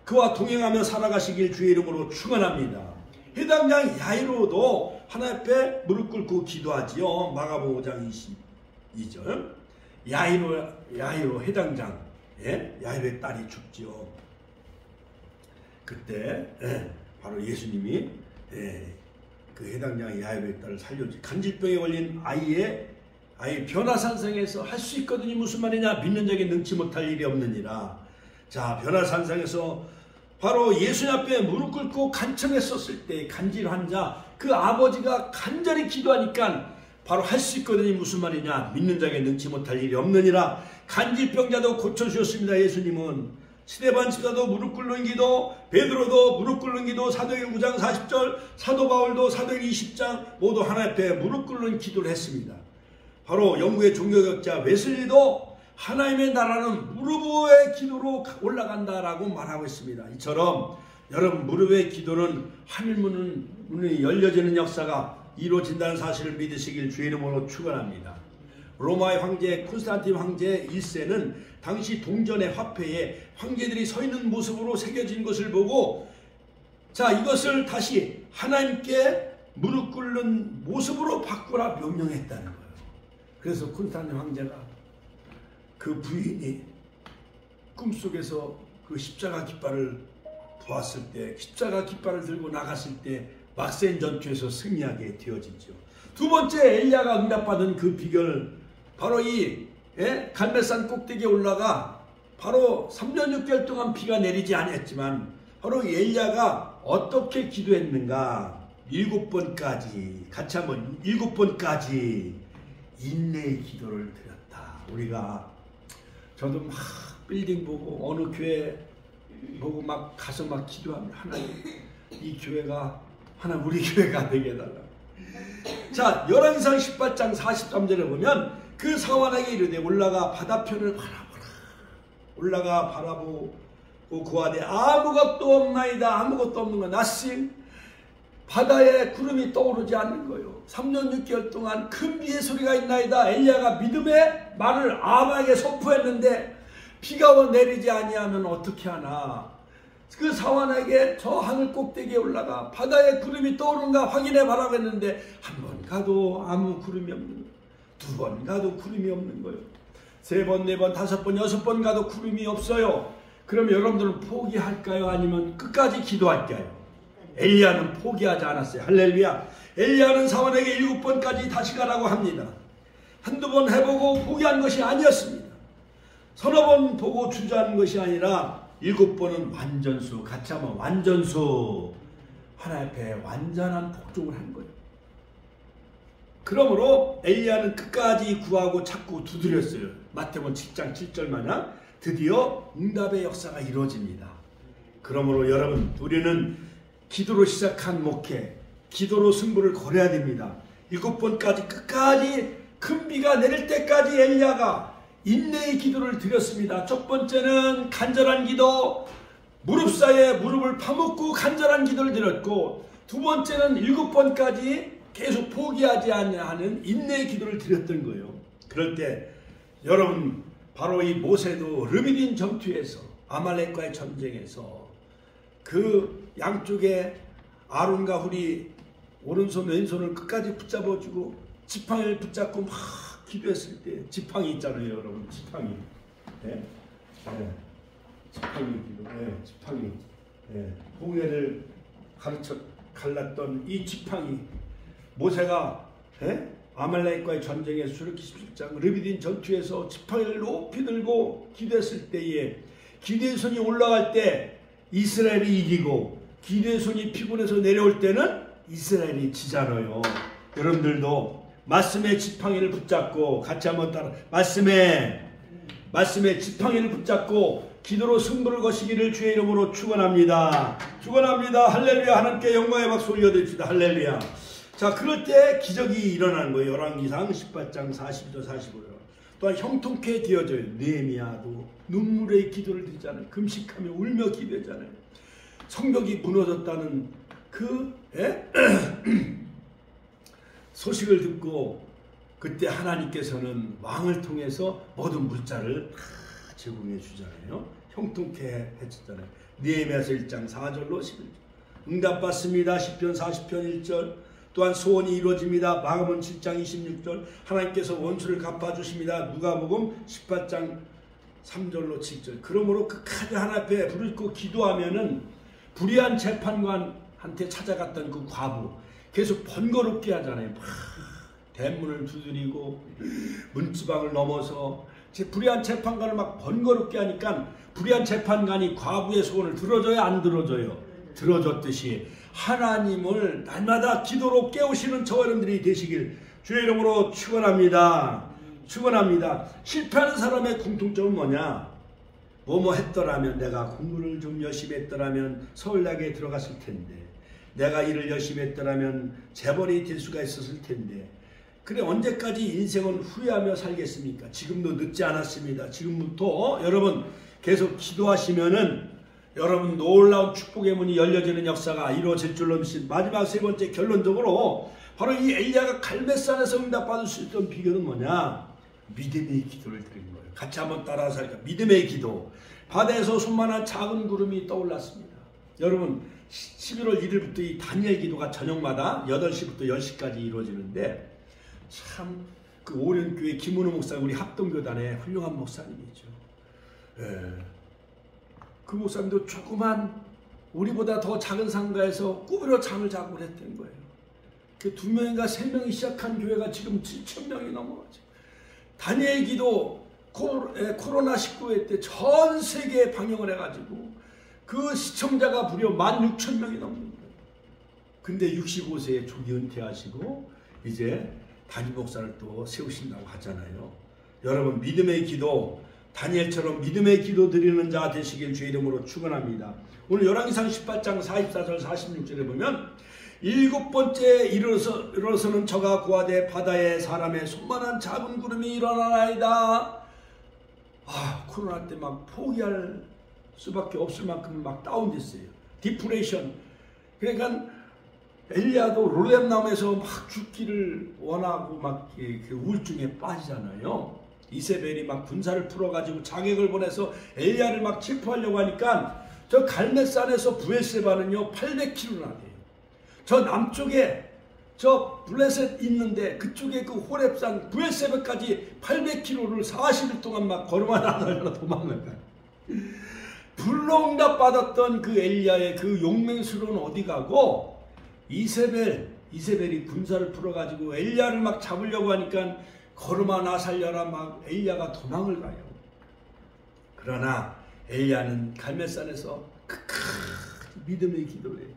그와 동행하며 살아가시길 주의 이름으로 축원합니다. 해당장 야이로도 하나님 앞에 무릎 꿇고 기도하지요. 마가복음 5장 22절. 야이로 해당장, 야이로의 딸이 죽지요. 그때 바로 예수님이 그 해당장 야이로의 딸을 살려주지. 간질병에 걸린 아이 변화산상에서 할 수 있거든요. 무슨 말이냐? 믿는 자에게 능치 못할 일이 없느니라. 자, 변화산상에서 바로 예수님 앞에 무릎 꿇고 간청했었을 때 간질 환자 그 아버지가 간절히 기도하니까 바로 할 수 있거든요. 무슨 말이냐? 믿는 자에게 능치 못할 일이 없느니라. 간질병자도 고쳐주셨습니다. 예수님은 스데반 집사도 무릎 꿇는 기도, 베드로도 무릎 ቁ르는 기도, 사도행전 9장 40절, 사도 바울도 사도행전 20장 모두 하나님 앞에 무릎 꿇는 기도를 했습니다. 바로 영국의 종교학자 웨슬리도 하나님의 나라는 무릎의 기도로 올라간다라고 말하고 있습니다. 이처럼 여러분 무릎의 기도는 하늘문이 열려지는 역사가 이루어진다는 사실을 믿으시길 주의 이름으로 축원합니다. 로마의 황제 콘스탄틴 황제 1세는 당시 동전의 화폐에 황제들이 서 있는 모습으로 새겨진 것을 보고 자 이것을 다시 하나님께 무릎 꿇는 모습으로 바꾸라 명령했다는 거예요. 그래서 콘스탄틴 황제가 그 부인이 꿈속에서 그 십자가 깃발을 보았을 때 십자가 깃발을 들고 나갔을 때 막센 전투에서 승리하게 되어지죠. 두 번째 엘리야가 응답받은 그 비결 바로 이 갈멜산 꼭대기에 올라가 바로 3년 6개월 동안 비가 내리지 않았지만 바로 엘리야가 어떻게 기도했는가 7번까지 같이 한번 7번까지 인내의 기도를 드렸다. 우리가 저도 막 빌딩 보고 어느 교회 보고 막 가서 막 기도하면 하나님 이 교회가 하나님 우리 교회가 되게 해달라. 자 열왕기상 18장 43절에 보면 그 사환에게 이르되 올라가 바다편을 바라보라. 올라가 바라보고 구하되 아무것도 없나이다. 아무것도 없는 거 낯심 바다에 구름이 떠오르지 않는 거예요. 3년 6개월 동안 큰 비의 소리가 있나이다. 엘리야가 믿음의 말을 아합에게 선포했는데 비가 내리지 아니하면 어떻게 하나. 그 사환에게 저 하늘 꼭대기에 올라가 바다에 구름이 떠오르는가 확인해 보라고 했는데 한 번 가도 아무 구름이 없는 거예요. 2번 가도 구름이 없는 거예요. 3번, 4번, 5번, 6번 가도 구름이 없어요. 그럼 여러분들은 포기할까요? 아니면 끝까지 기도할까요? 엘리야는 포기하지 않았어요. 할렐루야. 엘리야는 사환에게 7번까지 다시 가라고 합니다. 한두 번 해보고 포기한 것이 아니었습니다. 서너 번 보고 주저하는 것이 아니라 7번은 완전수, 같이 하면 완전수. 하나님 앞에 완전한 복종을 한 거예요. 그러므로 엘리야는 끝까지 구하고 찾고 두드렸어요. 마태복음 7장 7절 마냥 드디어 응답의 역사가 이루어집니다. 그러므로 여러분 우리는 기도로 시작한 목회, 기도로 승부를 걸어야 됩니다. 7번까지 끝까지 큰 비가 내릴 때까지 엘리야가 인내의 기도를 드렸습니다. 첫 번째는 간절한 기도, 무릎 사이에 무릎을 파묻고 간절한 기도를 드렸고 두 번째는 7번까지 계속 포기하지 않는 인내의 기도를 드렸던 거예요. 그럴 때 여러분 바로 이 모세도 르비딘 전투에서 아말렉과의 전쟁에서 그 양쪽에 아론과 훌이 오른손 왼손을 끝까지 붙잡아주고 지팡이를 붙잡고 막 기도했을 때 지팡이 있잖아요 여러분. 지팡이 지팡이 기도 지팡이 홍해를 가르쳐 갈랐던 이 지팡이 모세가 아말렉과의 전쟁에 수르기 17장 르비딘 전투에서 지팡이를 높이 들고 기도했을 때에 기도의 손이 올라갈 때 이스라엘이 이기고 기도의 손이 피곤해서 내려올 때는 이스라엘이 지잖아요. 여러분들도 말씀의 지팡이를 붙잡고 같이 한번 따라 말씀의 지팡이를 붙잡고 기도로 승부를 거시기를 주의 이름으로 축원합니다. 축원합니다. 할렐루야. 하나님께 영광의 박수 올려드립시다. 할렐루야. 자 그럴 때 기적이 일어나는 거예요. 열왕기상 18장 42절 45절 또한 형통케 되어져요. 느헤미야도 눈물의 기도를 드리잖아요. 금식하며 울며 기도했잖아요. 성벽이 무너졌다는 그 소식을 듣고 그때 하나님께서는 왕을 통해서 모든 물자를 다 제공해 주잖아요. 형통케 해주잖아요. 느헤미야서 1장 4절로 11절. 응답받습니다. 시편 40편 1절. 또한 소원이 이루어집니다. 마가복음 7장 26절. 하나님께서 원수를 갚아주십니다. 누가복음 18장 3절로 7절. 그러므로 끝까지 하나님 앞에 불을 끄고 기도하면은 불의한 재판관한테 찾아갔던 그 과부 계속 번거롭게 하잖아요. 대문을 두드리고 문지방을 넘어서 불의한 재판관을 막 번거롭게 하니까 불의한 재판관이 과부의 소원을 들어줘요, 안 들어줘요? 들어줬듯이 하나님을 날마다 기도로 깨우시는 저와 여러분들이 되시길 주의 이름으로 축원합니다. 축원합니다. 실패하는 사람의 공통점은 뭐냐? 뭐뭐 했더라면, 내가 공부를 좀 열심히 했더라면 서울대학에 들어갔을 텐데, 내가 일을 열심히 했더라면 재벌이 될 수가 있었을 텐데. 그래, 언제까지 인생은 후회하며 살겠습니까? 지금도 늦지 않았습니다. 지금부터 여러분 계속 기도하시면은 여러분 놀라운 축복의 문이 열려지는 역사가 이루어질 줄로 믿습니다. 마지막 세 번째, 결론적으로 바로 이 엘리야가 갈멜산에서 응답받을 수 있던 비결은 뭐냐? 믿음의 기도를 드리는 거예요. 같이 한번 따라서 할까요? 믿음의 기도. 바다에서 손만한 작은 구름이 떠올랐습니다. 여러분 11월 1일부터 이 다니엘 기도가 저녁마다 8시부터 10시까지 이루어지는데, 참 그 오련교회 김은호 목사, 우리 합동교단의 훌륭한 목사님이죠. 그 목사님도 조그만 우리보다 더 작은 상가에서 꾸부려 잠을 자고 그랬던 거예요. 그 2명인가 3명이 시작한 교회가 지금 7,000명이 넘어가죠. 다니엘 기도 코로나19 때 전 세계에 방영을 해가지고 그 시청자가 무려 16,000명이 넘는 거예요. 근데 65세에 조기 은퇴하시고 이제 담임 목사를 또 세우신다고 하잖아요. 여러분 믿음의 기도, 다니엘처럼 믿음의 기도 드리는 자 되시길 주의 이름으로 축원합니다. 오늘 열왕기상 18장 44절 46절에 보면 7번째 일어서는 저가 구하되 바다에 사람의 손만한 작은 구름이 일어나나이다. 코로나 때 막 포기할 수밖에 없을 만큼 막 다운됐어요. 디프레션. 그러니까 엘리야도 롤렘나무에서 막 죽기를 원하고 막 우울증에 빠지잖아요. 이세벨이 막 군사를 풀어가지고 자객을 보내서 엘리야를 막 체포하려고 하니까 저 갈멜산에서 브엘세바는요 800km나 돼요. 저 남쪽에 저 블레셋 있는데 그쪽에 그 호렙산 브엘세바까지 800km를 40일 동안 막 걸어만 나다가 도망가요. 불로응답 받았던 그 엘리야의 그 용맹스러운 어디 가고, 이세벨이 군사를 풀어가지고 엘리야를 막 잡으려고 하니까 걸음아 나 살려라 막 엘리야가 도망을 가요. 그러나 엘리야는 갈멜산에서 믿음의 기도를 해요.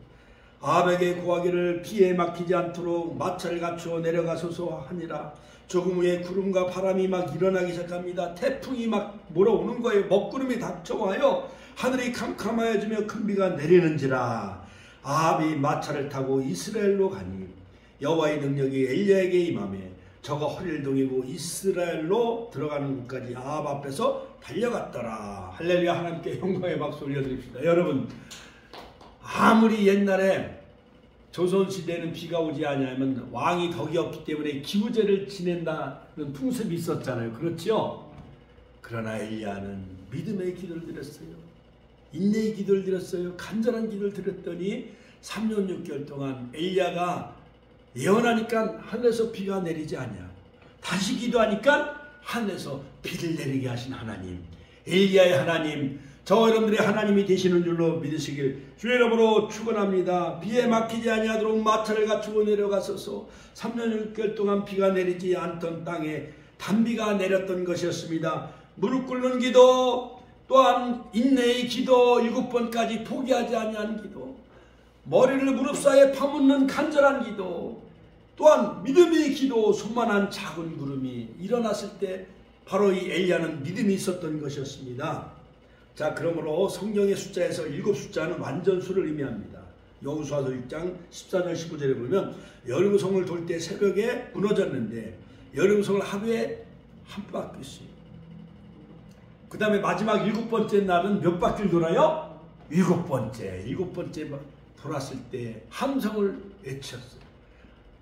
아합에게 고하기를 비에 막히지 않도록 마차를 갖추어 내려가소서 하니라. 조금 후에 구름과 바람이 막 일어나기 시작합니다. 태풍이 막 몰아오는 거예요. 먹구름이 닥쳐와요. 하늘이 캄캄하여지며 큰 비가 내리는지라. 아합이 마차를 타고 이스라엘로 가니 여호와의 능력이 엘리야에게 임하매 저가 허리를 동이고 이스라엘로 들어가는 곳까지 아합 앞에서 달려갔더라. 할렐루야. 하나님께 영광의 박수 올려드립시다. 여러분 아무리 옛날에 조선시대는 비가 오지 않으면 왕이 덕이 없기 때문에 기우제를 지낸다는 풍습이 있었잖아요. 그렇죠? 그러나 엘리야는 믿음의 기도를 드렸어요. 인내의 기도를 드렸어요. 간절한 기도를 드렸더니 3년 6개월 동안 엘리야가 예언하니까 하늘에서 비가 내리지 않냐. 다시 기도하니까 하늘에서 비를 내리게 하신 하나님, 엘리야의 하나님, 저 여러분들의 하나님이 되시는 줄로 믿으시길 주의 이름으로 축원합니다. 비에 막히지 아니하도록 마차를 갖추고 내려가소서. 3년 6개월 동안 비가 내리지 않던 땅에 단비가 내렸던 것이었습니다. 무릎 꿇는 기도, 또한 인내의 기도, 7번까지 포기하지 아니한 기도, 머리를 무릎 사이에 파묻는 간절한 기도, 또한 믿음의 기도, 손만한 작은 구름이 일어났을 때 바로 이 엘리야는 믿음이 있었던 것이었습니다. 자, 그러므로 성경의 숫자에서 7숫자는 완전수를 의미합니다. 여호수아서 1장 14절 15절에 보면 여리고성을 돌 때 새벽에 무너졌는데 여리고성을 하루에 한 바퀴씩. 그 다음에 마지막 7번째 날은 몇 바퀴를 돌아요? 7번째. 7번째 돌았을 때 함성을 외쳤어요.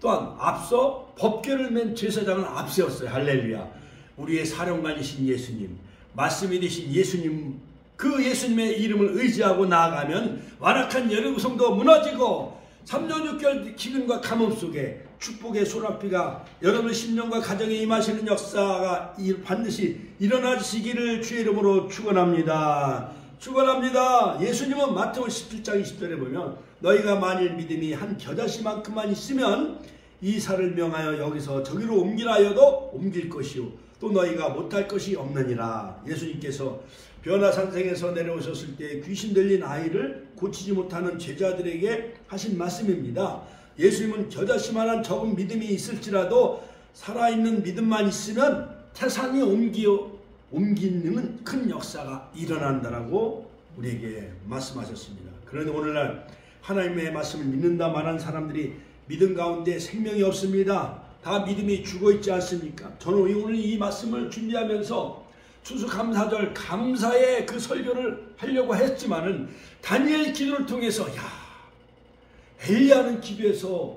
또한 앞서 법궤를 맨 제사장을 앞세웠어요. 할렐루야. 우리의 사령관이신 예수님, 말씀이 되신 예수님, 그 예수님의 이름을 의지하고 나아가면 완악한 여리고성도 무너지고 3년 6개월 기근과 가뭄 속에 축복의 소낙비가 여러분의 심령과 가정에 임하시는 역사가 반드시 일어나시기를 주의 이름으로 축원합니다. 축원합니다. 예수님은 마태복음 17장 20절에 보면 너희가 만일 믿음이 한 겨자씨만큼만 있으면 이 산을 명하여 여기서 저기로 옮기라 하여도 옮길 것이요 또 너희가 못할 것이 없느니라. 예수님께서 변화산생에서 내려오셨을 때 귀신 들린 아이를 고치지 못하는 제자들에게 하신 말씀입니다. 예수님은 겨자씨만한 적은 믿음이 있을지라도 살아있는 믿음만 있으면 태산이 옮기는 큰 역사가 일어난다라고 우리에게 말씀하셨습니다. 그런데 오늘날 하나님의 말씀을 믿는다 말한 사람들이 믿음 가운데 생명이 없습니다. 다 믿음이 죽어있지 않습니까? 저는 오늘 이 말씀을 준비하면서 추수감사절 감사의 그 설교를 하려고 했지만은 다니엘 기도를 통해서 엘리야는 기도해서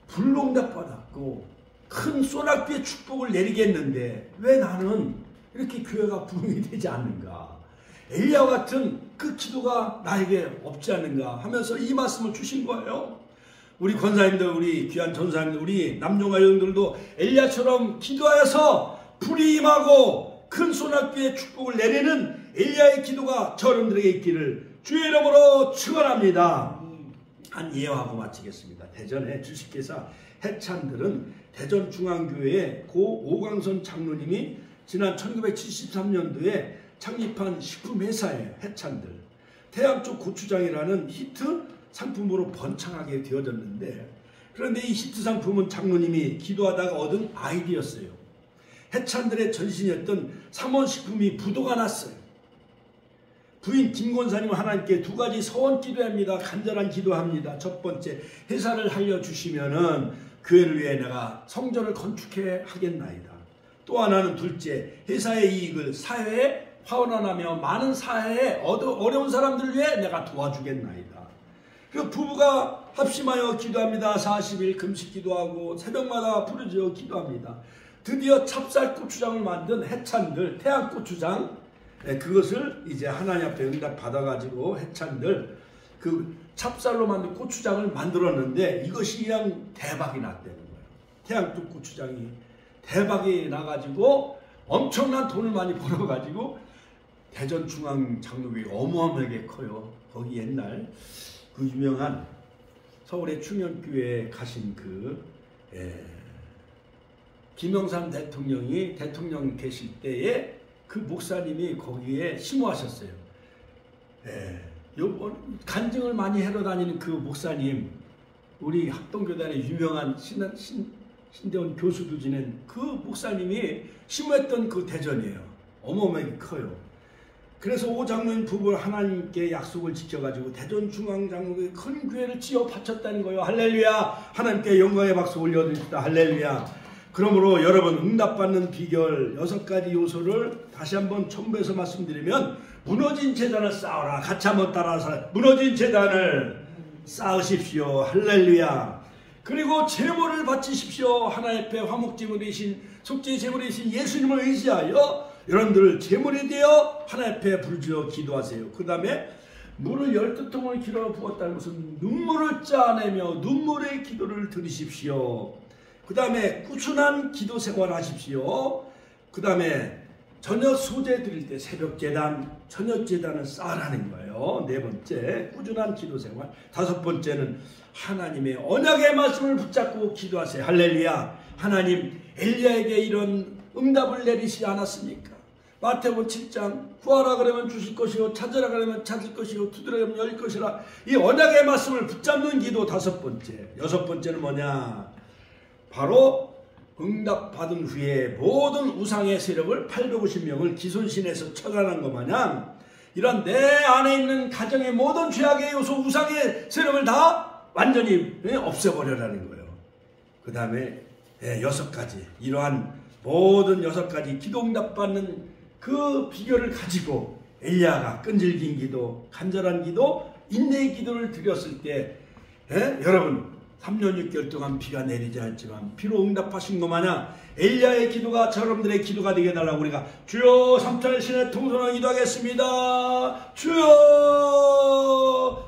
불응답 받았고 큰 소낙비의 축복을 내리겠는데 왜 나는 이렇게 교회가 부흥이 되지 않는가? 엘리야 같은 그 기도가 나에게 없지 않는가 하면서 이 말씀을 주신 거예요. 우리 권사님들, 우리 귀한 전사님들, 우리 남녀가 여성들도 엘리야처럼 기도하여서 불이 임하고 큰 소낙비의 축복을 내리는 엘리야의 기도가 저러분들에게 있기를 주의 이름으로 축원합니다. 한 예화하고 마치겠습니다. 대전의 주식회사 해찬들은 대전중앙교회의 고 오광선 장로님이 지난 1973년도에 창립한 식품회사예요. 해찬들. 태양쪽 고추장이라는 히트 상품으로 번창하게 되어졌는데, 그런데 이 히트 상품은 장로님이 기도하다가 얻은 아이디어였어요. 해찬들의 전신이었던 삼원식품이 부도가 났어요. 부인 김권사님은 하나님께 두 가지 서원 기도합니다. 간절한 기도합니다. 첫 번째, 회사를 알려주시면은 교회를 위해 내가 성전을 건축해 하겠나이다. 또 하나는 둘째, 회사의 이익을 사회에 환원하며 많은 사회에 어려운 사람들을 위해 내가 도와주겠나이다. 그 부부가 합심하여 기도합니다. 40일 금식 기도하고 새벽마다 부르짖어 기도합니다. 드디어 찹쌀고추장을 만든 해찬들, 태양고추장, 그것을 이제 하나님 앞에 응답 받아가지고 해찬들 그 찹쌀로 만든 고추장을 만들었는데 이것이 그냥 대박이 났다는 거예요. 태양쪽 고추장이 대박이 나가지고 엄청난 돈을 많이 벌어가지고 대전중앙장로교회가 어마어마하게 커요. 거기 옛날 그 유명한 서울의 충현교회에 가신 김영삼 대통령이 대통령 계실 때에 그 목사님이 거기에 심호하셨어요. 간증을 많이 해러 다니는 그 목사님, 우리 합동교단의 유명한 신대원 교수도 지낸 그 목사님이 심호했던 그 대전이에요. 어마어마하게 커요. 그래서 오 장로님 부부를 하나님께 약속을 지켜가지고 대전중앙장로교회 큰 교회를 지어 바쳤다는 거예요. 할렐루야. 하나님께 영광의 박수 올려드립시다. 할렐루야. 그러므로 여러분, 응답받는 비결 6가지 요소를 다시 한번 첨부해서 말씀드리면, 무너진 재단을 쌓아라. 같이 한번 따라서 무너진 재단을 쌓으십시오. 할렐루야. 그리고 제물을 바치십시오. 하나님 앞에 화목제물이신 속죄 제물이신 예수님을 의지하여 여러분들 제물이 되어 하나님 앞에 부르짖어 기도하세요. 그 다음에 물을 12통을 길어 부었다는 것은 눈물을 짜내며 눈물의 기도를 드리십시오. 그 다음에 꾸준한 기도 생활 하십시오. 그 다음에 저녁 소재 드릴 때 새벽 재단, 저녁 재단을 쌓으라는 거예요. 4번째, 꾸준한 기도 생활. 5번째는 하나님의 언약의 말씀을 붙잡고 기도하세요. 할렐루야. 하나님, 엘리야에게 이런 응답을 내리시지 않았습니까? 마태복음 7장, 구하라 그러면 주실 것이요, 찾으라 그러면 찾을 것이요, 두드려 그러면 열릴 것이라. 이 언약의 말씀을 붙잡는 기도 5번째. 6번째는 뭐냐? 바로 응답 받은 후에 모든 우상의 세력을 850명을 기손신에서 처단한 것 마냥 이런 내 안에 있는 가정의 모든 죄악의 요소, 우상의 세력을 다 완전히 없애버려라는 거예요. 그 다음에 6가지 이러한 모든 6가지 기도 응답받는 그 비결을 가지고 엘리야가 끈질긴 기도, 간절한 기도, 인내의 기도를 드렸을 때 여러분 3년 6개월 동안 비가 내리지 않지만 비로 응답하신 것 마냥 엘리야의 기도가 여러분들의 기도가 되게 해달라고 우리가 주여 3차례 신의 통성을 기도하겠습니다. 주여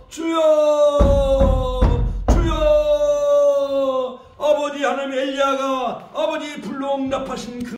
주여 주여. 아버지 하나님, 엘리야가 아버지 불로 응답하신 그